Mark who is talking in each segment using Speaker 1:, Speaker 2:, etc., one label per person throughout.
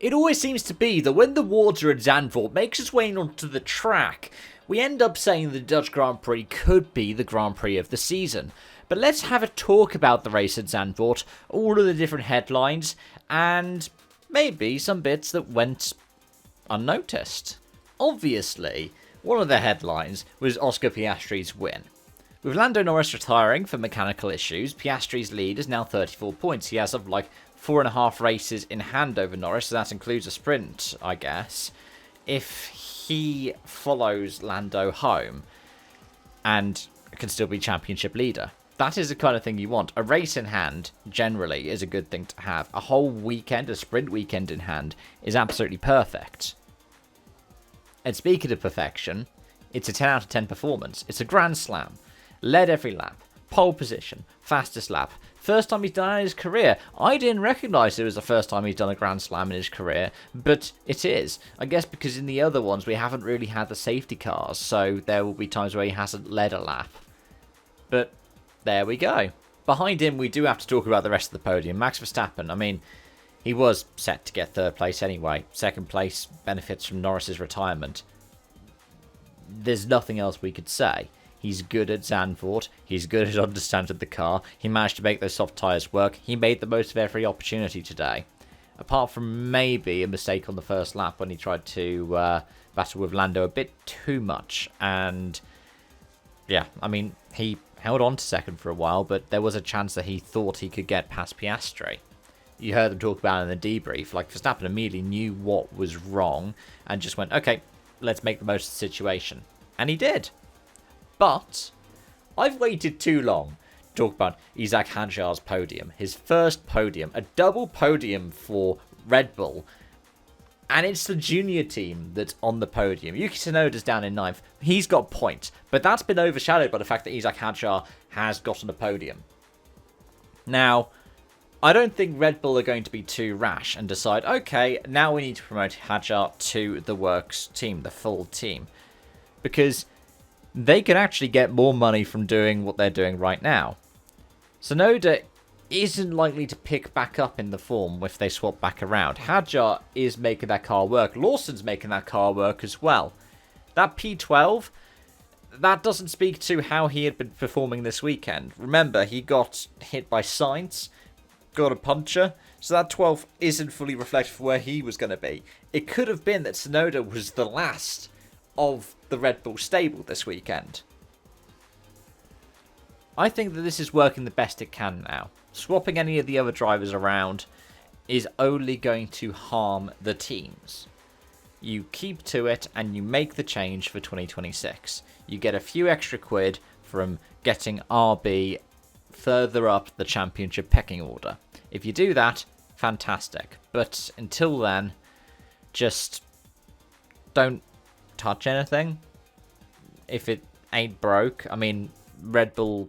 Speaker 1: It always seems to be that when the water at Zandvoort makes its way onto the track, we end up saying the Dutch Grand Prix could be the Grand Prix of the season. But let's have a talk about the race at Zandvoort, all of the different headlines, and maybe some bits that went unnoticed. Obviously, one of the headlines was Oscar Piastri's win. With Lando Norris retiring for mechanical issues, Piastri's lead is now 34 points. He has something like 4.5 races in hand over Norris, so that includes a sprint, I guess. If he follows Lando home and can still be championship leader, that is the kind of thing you want. A race in hand, generally, is a good thing to have. A whole weekend, a sprint weekend in hand, is absolutely perfect. And speaking of perfection, it's a 10 out of 10 performance. It's a Grand Slam. Led every lap. Pole position. Fastest lap. First time he's done it in his career. I didn't recognise it was the first time he's done a Grand Slam in his career, but it is. I guess because in the other ones we haven't really had the safety cars, so there will be times where he hasn't led a lap. But there we go. Behind him, we do have to talk about the rest of the podium. Max Verstappen, I mean, he was set to get third place anyway. Second place benefits from Norris's retirement. There's nothing else we could say. He's good at Zandvoort. He's good at understanding the car. He managed to make those soft tyres work. He made the most of every opportunity today. Apart from maybe a mistake on the first lap when he tried to battle with Lando a bit too much. And yeah, I mean, he held on to second for a while, but there was a chance that he thought he could get past Piastri. You heard them talk about it in the debrief. Like, Verstappen immediately knew what was wrong and just went, okay, let's make the most of the situation. And he did. But I've waited too long to talk about Isaac Hadjar's podium. His first podium. A double podium for Red Bull. And it's the junior team that's on the podium. Yuki Tsunoda's down in 9th. He's got points. But that's been overshadowed by the fact that Isaac Hadjar has gotten a podium. Now, I don't think Red Bull are going to be too rash and decide, okay, now we need to promote Hadjar to the works team, the full team. Because they could actually get more money from doing what they're doing right now. Tsunoda isn't likely to pick back up in the form if they swap back around. Hadjar is making that car work. Lawson's making that car work as well. That P12, that doesn't speak to how he had been performing this weekend. Remember, he got hit by Sainz, got a puncture, so that 12 isn't fully reflective of where he was going to be. It could have been that Tsunoda was the last of the Red Bull stable this weekend. I think that this is working the best it can now. Swapping any of the other drivers around is only going to harm the teams. You keep to it and you make the change for 2026. You get a few extra quid from getting RB further up the championship pecking order. If you do that, fantastic. But until then, just don't touch anything if it ain't broke. I mean, Red Bull,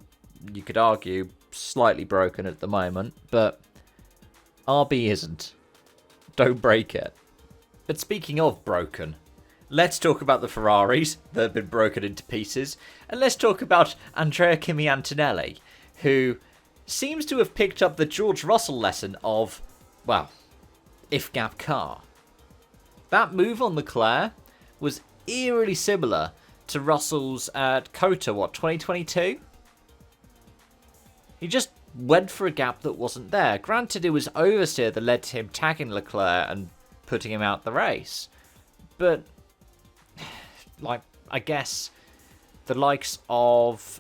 Speaker 1: you could argue, slightly broken at the moment, but RB isn't. Don't break it. But speaking of broken, let's talk about the Ferraris that have been broken into pieces, and let's talk about Andrea Kimi Antonelli, who seems to have picked up the George Russell lesson of, well, if gap car. That move on Leclerc was eerily similar to Russell's at COTA, 2022? He just went for a gap that wasn't there. Granted, it was oversteer that led to him tagging Leclerc and putting him out the race. But, like, I guess the likes of,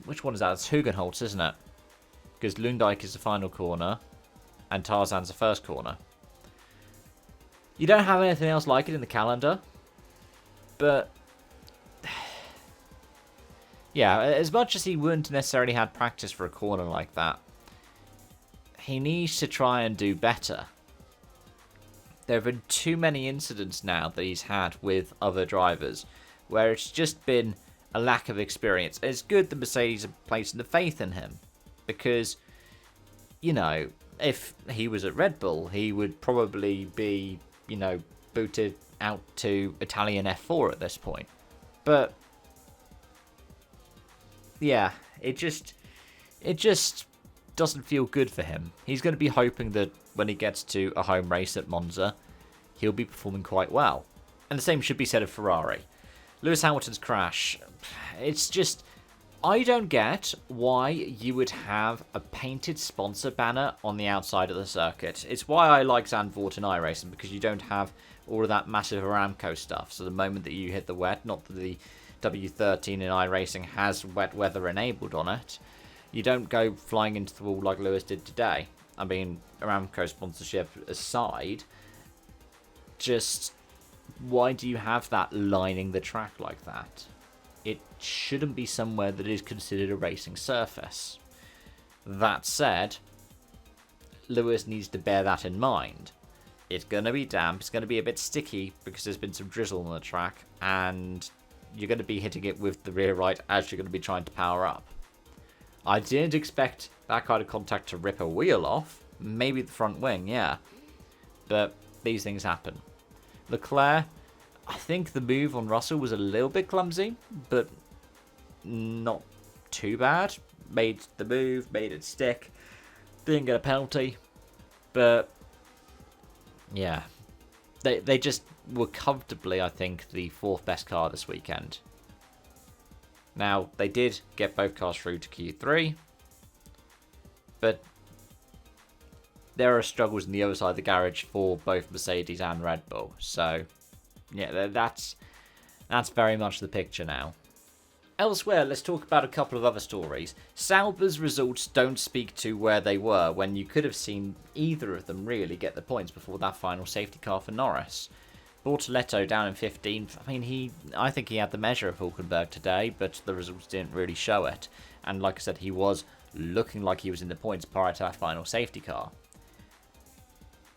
Speaker 1: which one is that? It's Hugenholtz, isn't it? Because Lundijk is the final corner and Tarzan's the first corner. You don't have anything else like it in the calendar. But, yeah, as much as he wouldn't necessarily have practice for a corner like that, he needs to try and do better. There have been too many incidents now that he's had with other drivers where it's just been a lack of experience. It's good that Mercedes are placing the faith in him because, you know, if he was at Red Bull, he would probably be, you know, booted out to Italian F4 at this point. But yeah, it just doesn't feel good for him. He's going to be hoping that when he gets to a home race at Monza, he'll be performing quite well. And the same should be said of Ferrari. Lewis Hamilton's crash, it's just, I don't get why you would have a painted sponsor banner on the outside of the circuit. It's why I like Zandvoort and iRacing, because you don't have all of that massive Aramco stuff. So the moment that you hit the wet, not that the W13 in iRacing has wet weather enabled on it, you don't go flying into the wall like Lewis did today. I mean, Aramco sponsorship aside, just why do you have that lining the track like that? It shouldn't be somewhere that is considered a racing surface. That said, Lewis needs to bear that in mind. It's going to be damp, it's going to be a bit sticky because there's been some drizzle on the track, and you're going to be hitting it with the rear right as you're going to be trying to power up. I didn't expect that kind of contact to rip a wheel off. Maybe the front wing, yeah. But these things happen. Leclerc, I think the move on Russell was a little bit clumsy, but not too bad. Made the move, made it stick. Didn't get a penalty. But yeah, they just were comfortably, I think, the fourth best car this weekend. Now, they did get both cars through to Q3, but there are struggles on the other side of the garage for both Mercedes and Red Bull. So, yeah, that's very much the picture now. Elsewhere, let's talk about a couple of other stories. Sauber's results don't speak to where they were when you could have seen either of them really get the points before that final safety car for Norris. Bortoletto down in 15th. I mean, I think he had the measure of Hulkenberg today, but the results didn't really show it. And like I said, he was looking like he was in the points prior to that final safety car.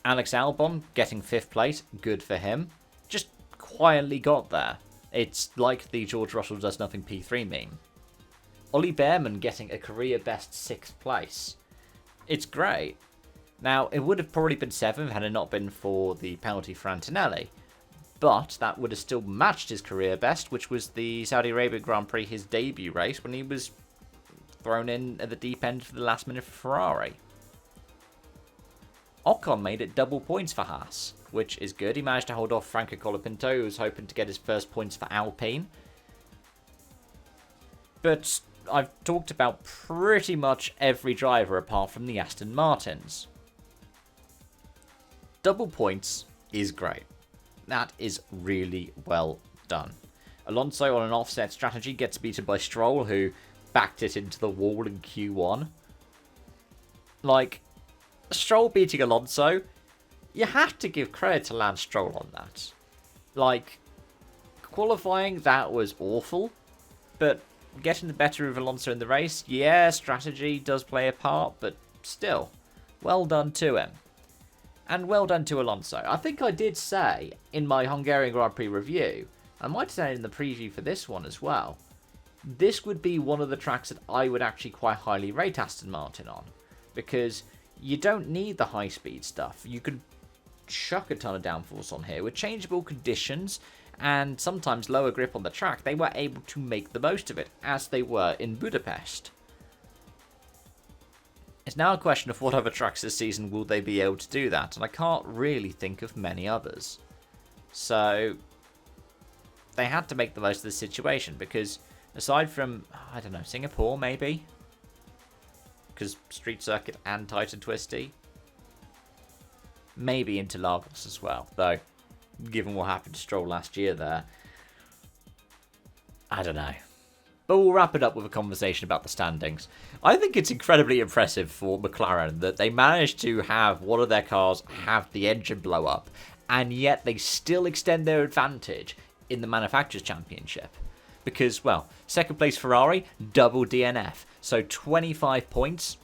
Speaker 1: Alex Albon getting 5th place, good for him. Just quietly got there. It's like the George Russell does nothing P3 meme. Ollie Behrman getting a career best 6th place. It's great. Now, it would have probably been 7th had it not been for the penalty for Antonelli. But that would have still matched his career best, which was the Saudi Arabia Grand Prix, his debut race, when he was thrown in at the deep end for the last minute for Ferrari. Ocon made it double points for Haas, which is good. He managed to hold off Franco Colapinto, who was hoping to get his first points for Alpine. But I've talked about pretty much every driver apart from the Aston Martins. Double points is great. That is really well done. Alonso on an offset strategy gets beaten by Stroll, who backed it into the wall in Q1. Like, Stroll beating Alonso, you have to give credit to Lance Stroll on that. Like, qualifying, that was awful, but getting the better of Alonso in the race, yeah, strategy does play a part, but still, well done to him. And well done to Alonso. I think I did say in my Hungarian Grand Prix review, I might say it in the preview for this one as well, this would be one of the tracks that I would actually quite highly rate Aston Martin on. Because you don't need the high-speed stuff. You could chuck a ton of downforce on here. With changeable conditions and sometimes lower grip on the track, they were able to make the most of it, as they were in Budapest. It's now a question of what other tracks this season will they be able to do that, and I can't really think of many others. So they had to make the most of the situation, because aside from, I don't know, Singapore maybe? Because Street Circuit and Tight and Twisty. Maybe Interlagos as well, though given what happened to Stroll last year there, I don't know. But we'll wrap it up with a conversation about the standings. I think it's incredibly impressive for McLaren that they managed to have one of their cars have the engine blow up, and yet they still extend their advantage in the Manufacturers' Championship. Because, well, second place Ferrari, double DNF. So 25 points,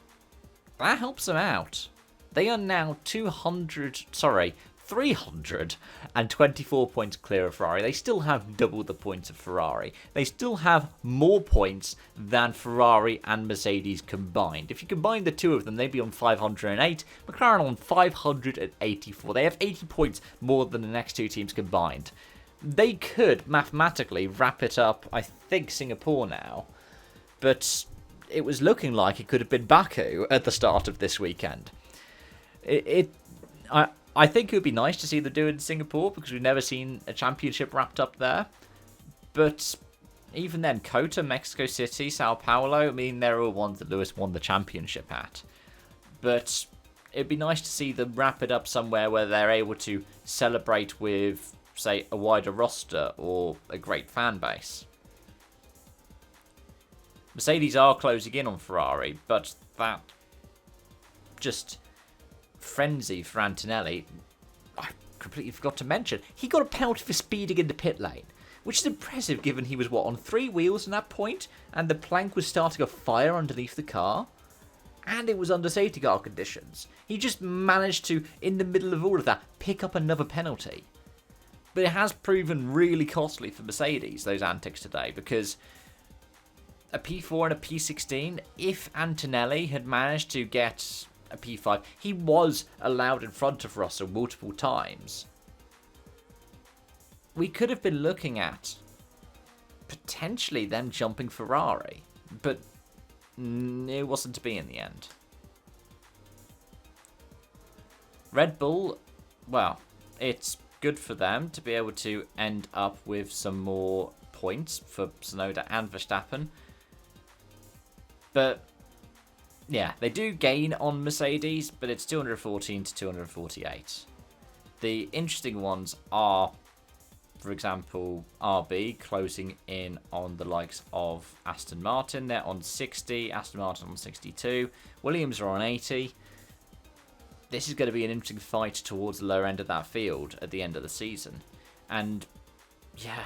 Speaker 1: that helps them out. They are now 324 points clear of Ferrari. They still have double the points of Ferrari. They still have more points than Ferrari and Mercedes combined. If you combine the two of them, they'd be on 508. McLaren on 584. They have 80 points more than the next two teams combined. They could mathematically wrap it up, I think, Singapore now. But it was looking like it could have been Baku at the start of this weekend. I think it would be nice to see them do it in Singapore because we've never seen a championship wrapped up there. But even then, Kota, Mexico City, Sao Paulo, I mean, they're all ones that Lewis won the championship at. But it'd be nice to see them wrap it up somewhere where they're able to celebrate with, say, a wider roster or a great fan base. Mercedes are closing in on Ferrari, but that just frenzy for Antonelli, I completely forgot to mention, he got a penalty for speeding in the pit lane, which is impressive given he was, on 3 wheels at that point, and the plank was starting a fire underneath the car, and it was under safety car conditions. He just managed to, in the middle of all of that, pick up another penalty. But it has proven really costly for Mercedes, those antics today, because a P4 and a P16, if Antonelli had managed to get a P5, he was allowed in front of Russell multiple times. We could have been looking at potentially them jumping Ferrari, but it wasn't to be in the end. Red Bull, well, it's good for them to be able to end up with some more points for Tsunoda and Verstappen. But yeah, they do gain on Mercedes, but it's 214 to 248. The interesting ones are, for example, RB closing in on the likes of Aston Martin. They're on 60, Aston Martin on 62, Williams are on 80. This is going to be an interesting fight towards the lower end of that field at the end of the season. And yeah,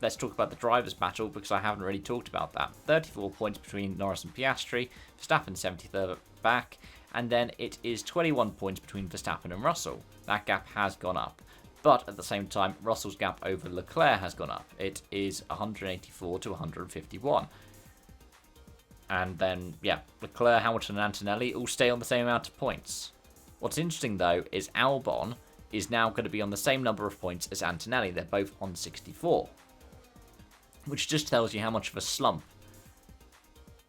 Speaker 1: let's talk about the drivers' battle because I haven't really talked about that. 34 points between Norris and Piastri, Verstappen 73rd back, and then it is 21 points between Verstappen and Russell. That gap has gone up. But at the same time, Russell's gap over Leclerc has gone up. It is 184 to 151. And then, yeah, Leclerc, Hamilton and Antonelli all stay on the same amount of points. What's interesting, though, is Albon is now going to be on the same number of points as Antonelli. They're both on 64. Which just tells you how much of a slump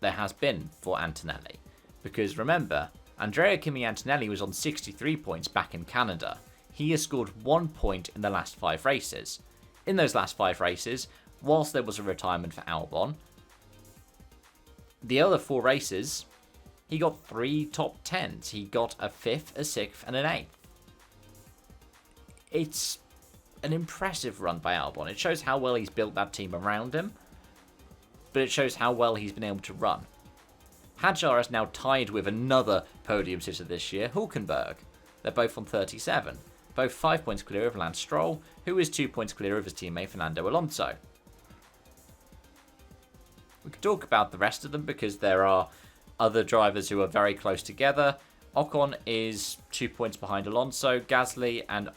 Speaker 1: there has been for Antonelli. Because remember, Andrea Kimi Antonelli was on 63 points back in Canada. He has scored 1 point in the last 5 races. In those last 5 races, whilst there was a retirement for Albon, the other 4 races, he got 3 top 10s. He got a 5th, a 6th, and an 8th. It's an impressive run by Albon. It shows how well he's built that team around him, but it shows how well he's been able to run. Hadjar is now tied with another podium sitter this year, Hülkenberg. They're both on 37. Both 5 points clear of Lance Stroll, who is 2 points clear of his teammate Fernando Alonso. We could talk about the rest of them because there are other drivers who are very close together. Ocon is 2 points behind Alonso. Gasly and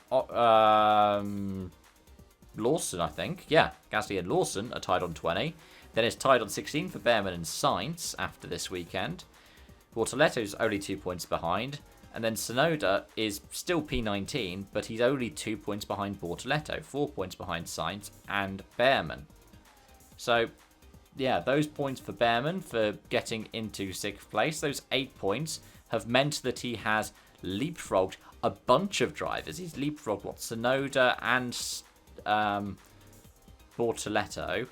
Speaker 1: Lawson, I think. Yeah, Gasly and Lawson are tied on 20. Then it's tied on 16 for Behrman and Sainz after this weekend. Bortoletto's only 2 points behind. And then Tsunoda is still P19, but he's only 2 points behind Bortoletto, 4 points behind Sainz and Behrman. So, yeah, those points for Behrman for getting into 6th place, those 8 points, have meant that he has leapfrogged a bunch of drivers. He's leapfrogged, Tsunoda and Bortoletto,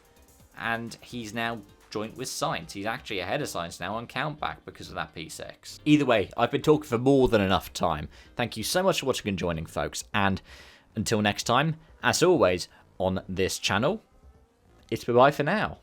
Speaker 1: and he's now joint with Sainz. He's actually ahead of Sainz now on countback because of that P6. Either way, I've been talking for more than enough time. Thank you so much for watching and joining, folks, and until next time, as always, on this channel, it's bye-bye for now.